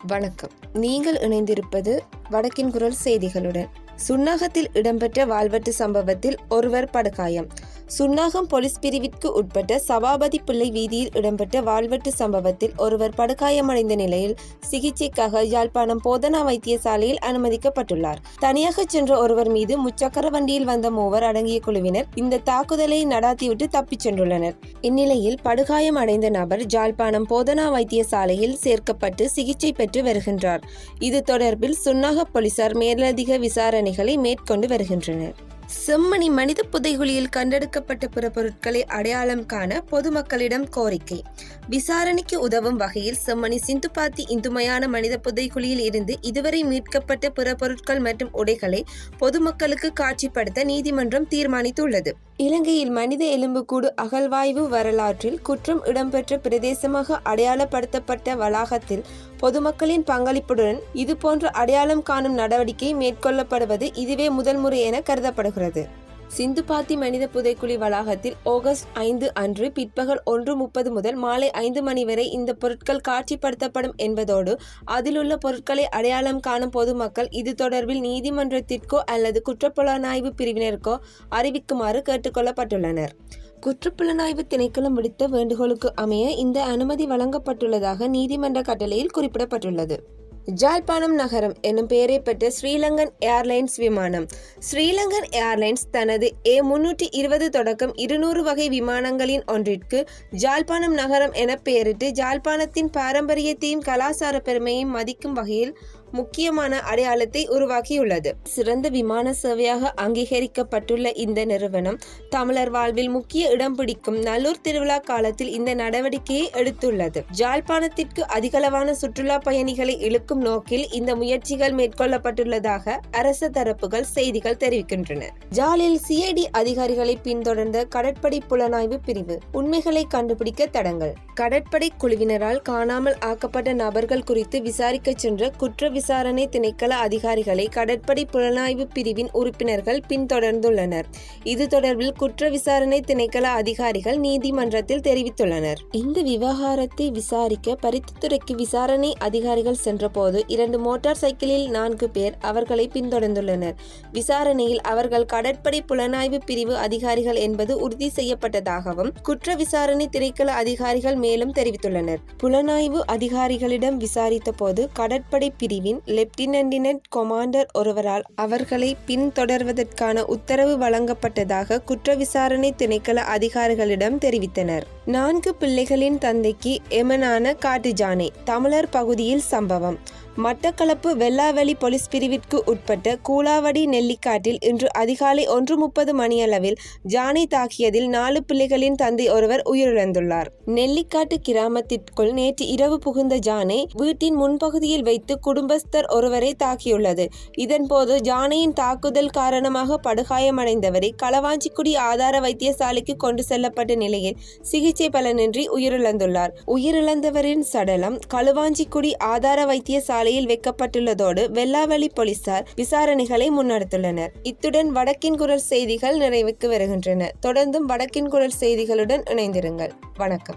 வணக்கம். நீங்கள் இணைந்திருப்பது வடக்கின் குரல் செய்திகளுடன். சுன்னாகத்தில் இடம்பெற்ற வாள்வெட்டு சம்பவத்தில் ஒருவர் படுகாயம். சுன்னாகம் போலீஸ் பிரிவிற்கு உட்பட்ட சபாபதி பிள்ளை வீதியில் இடம்பெற்ற வாள்வெட்டு சம்பவத்தில் ஒருவர் படுகாயமடைந்த நிலையில் சிகிச்சைக்காக யாழ்ப்பாணம் போதனா வைத்தியசாலையில் அனுமதிக்கப்பட்டுள்ளார். தனியாக சென்ற ஒருவர் மீது முச்சக்கர வண்டியில் வந்த மூவர் அடங்கிய குழுவினர் இந்த தாக்குதலை நடாத்திவிட்டு தப்பிச் சென்றுள்ளனர். இந்நிலையில் படுகாயம் அடைந்த நபர் யாழ்ப்பாணம் போதனா வைத்தியசாலையில் சேர்க்கப்பட்டு சிகிச்சை பெற்று வருகின்றார். இது தொடர்பில் சுன்னாக போலீசார் மேலதிக விசாரணைகளை மேற்கொண்டு வருகின்றனர். செம்மணி மனித புதைகுழியில் கண்டெடுக்கப்பட்ட பிற பொருட்களை அடையாளம் காண பொதுமக்களிடம் கோரிக்கை. விசாரணைக்கு உதவும் வகையில் செம்மணி சிந்துபாத்தி இந்துமயான மனித புதைகுழியில் இருந்து இதுவரை மீட்கப்பட்ட பிற பொருட்கள் மற்றும் உடைகளை பொதுமக்களுக்கு காட்சிப்படுத்த நீதிமன்றம் தீர்மானித்துள்ளது. இலங்கையில் மனித எலும்புக்கூடு அகழ்வாய்வு வரலாற்றில் குற்றம் இடம்பெற்ற பிரதேசமாக அடையாளப்படுத்தப்பட்ட வளாகத்தில் பொதுமக்களின் பங்களிப்புடன் இதுபோன்ற அடையாளம் காணும் நடவடிக்கை மேற்கொள்ளப்படுவது இதுவே முதல் முறை என கருதப்படுகிறது. சிந்துபாத்தி மனித புதைக்குழி வளாகத்தில் ஆகஸ்ட் 5 அன்று பிற்பகல் 1:30 முதல் மாலை 5 மணி வரை இந்த பொருட்கள் காட்சிப்படுத்தப்படும் என்பதோடு அதிலுள்ள பொருட்களை அடையாளம் காணும் பொதுமக்கள் இது தொடர்பில் நீதிமன்றத்திற்கோ அல்லது குற்றப்புலனாய்வு பிரிவினருக்கோ அறிவிக்குமாறு கேட்டுக்கொள்ளப்பட்டுள்ளனர். குற்றப்புலனாய்வு திணைக்களம் விடுத்த வேண்டுகோளுக்கு அமைய இந்த அனுமதி வழங்கப்பட்டுள்ளதாக நீதிமன்ற கட்டளையில் குறிப்பிடப்பட்டுள்ளது. யாழ்ப்பாணம் நகரம் எனும் பெயரை பெற்ற ஸ்ரீலங்கன் ஏர்லைன்ஸ் விமானம். ஸ்ரீலங்கன் ஏர்லைன்ஸ் தனது A320 தொடக்கம் 200 வகை விமானங்களின் ஒன்றிற்கு யாழ்ப்பாணம் நகரம் என பெயரிட்டு யாழ்ப்பாணத்தின் பாரம்பரியத்தையும் கலாசார பெருமையையும் மதிக்கும் வகையில் முக்கியமான அடையாளத்தை உருவாக்கியுள்ளது. சிறந்த விமான சேவையாக அங்கீகரிக்கப்பட்டுள்ள இந்த நிறுவனம் தமிழர் வாழ்வில் முக்கிய இடம் பிடிக்கும் நல்லூர் திருவிழா காலத்தில் இந்த நடவடிக்கையை எடுத்துள்ளது. யாழ்ப்பாணத்திற்கு அதிகளவான சுற்றுலா பயணிகளை இழுக்கும் நோக்கில் இந்த முயற்சிகள் மேற்கொள்ளப்பட்டுள்ளதாக அரச தரப்புகள் செய்திகள் தெரிவிக்கின்றன. ஜாலில் CID அதிகாரிகளை பின்தொடர்ந்த கடற்படை புலனாய்வு பிரிவு. உண்மைகளை கண்டுபிடிக்க தடங்கள். கடற்படை குழுவினரால் காணாமல் ஆக்கப்பட்ட நபர்கள் குறித்து விசாரிக்க சென்ற குற்ற விசாரணை திணைக்கள அதிகாரிகளை கடற்படை புலனாய்வு பிரிவின் உறுப்பினர்கள் பின்தொடர்ந்துள்ளனர். இது தொடர்பில் குற்ற விசாரணை திணைக்கள அதிகாரிகள் நீதிமன்றத்தில் தெரிவித்துள்ளனர். இந்த விவகாரத்தை விசாரிக்க பருத்தித்துறைக்கு விசாரணை அதிகாரிகள் சென்றபோது 2 மோட்டார் சைக்கிளில் 4 பேர் அவர்களை பின்தொடர்ந்துள்ளனர். விசாரணையில் அவர்கள் கடற்படை புலனாய்வு பிரிவு அதிகாரிகள் என்பது உறுதி செய்யப்பட்டதாகவும் குற்ற விசாரணை திணைக்கள அதிகாரிகள் மேலும் தெரிவித்துள்ளனர். புலனாய்வு அதிகாரிகளிடம் விசாரித்த போது கடற்படை பிரிவின் லெப்டினன்ட் கொமாண்டர் ஒருவரால் அவர்களை பின்தொடர்வதற்கான உத்தரவு வழங்கப்பட்டதாக குற்ற விசாரணை திணைக்கள அதிகாரிகளிடம் தெரிவித்தனர். 4 பிள்ளைகளின் தந்தைக்கு எமனான காட்டுஜானை. தமிழர் பகுதியில் சம்பவம். மட்டக்களப்பு வெள்ளாவெளி போலீஸ் பிரிவிற்கு உட்பட்ட கூலாவடி நெல்லிக்காட்டில் இன்று அதிகாலை 1:30 மணியளவில் ஜானை தாக்கியதில் 4 பிள்ளைகளின் தந்தை ஒருவர் உயிரிழந்துள்ளார். நெல்லிக்காட்டு கிராமத்திற்குள் நேற்று இரவு புகுந்த ஜானை வீட்டின் முன்பகுதியில் வைத்து குடும்பஸ்தர் ஒருவரை தாக்கியுள்ளது. இதன்போது ஜானையின் தாக்குதல் காரணமாக படுகாயமடைந்தவரை களவாஞ்சிக்குடி ஆதார வைத்தியசாலைக்கு கொண்டு செல்லப்பட்ட நிலையில் சிகிச்சை பலனின்றி உயிரிழந்துள்ளார். உயிரிழந்தவரின் சடலம் களுவாஞ்சிக்குடி ஆதார வைத்தியசாலை வைக்கப்பட்டுள்ளதோடு வெள்ளாவெளி போலீசார் விசாரணைகளை முன்னெடுத்துள்ளனர். இத்துடன் வடக்கின் குரல் செய்திகள் நிறைவுக்கு வருகின்றன. தொடர்ந்தும் வடக்கின் குரல் செய்திகளுடன் இணைந்திருங்கள். வணக்கம்.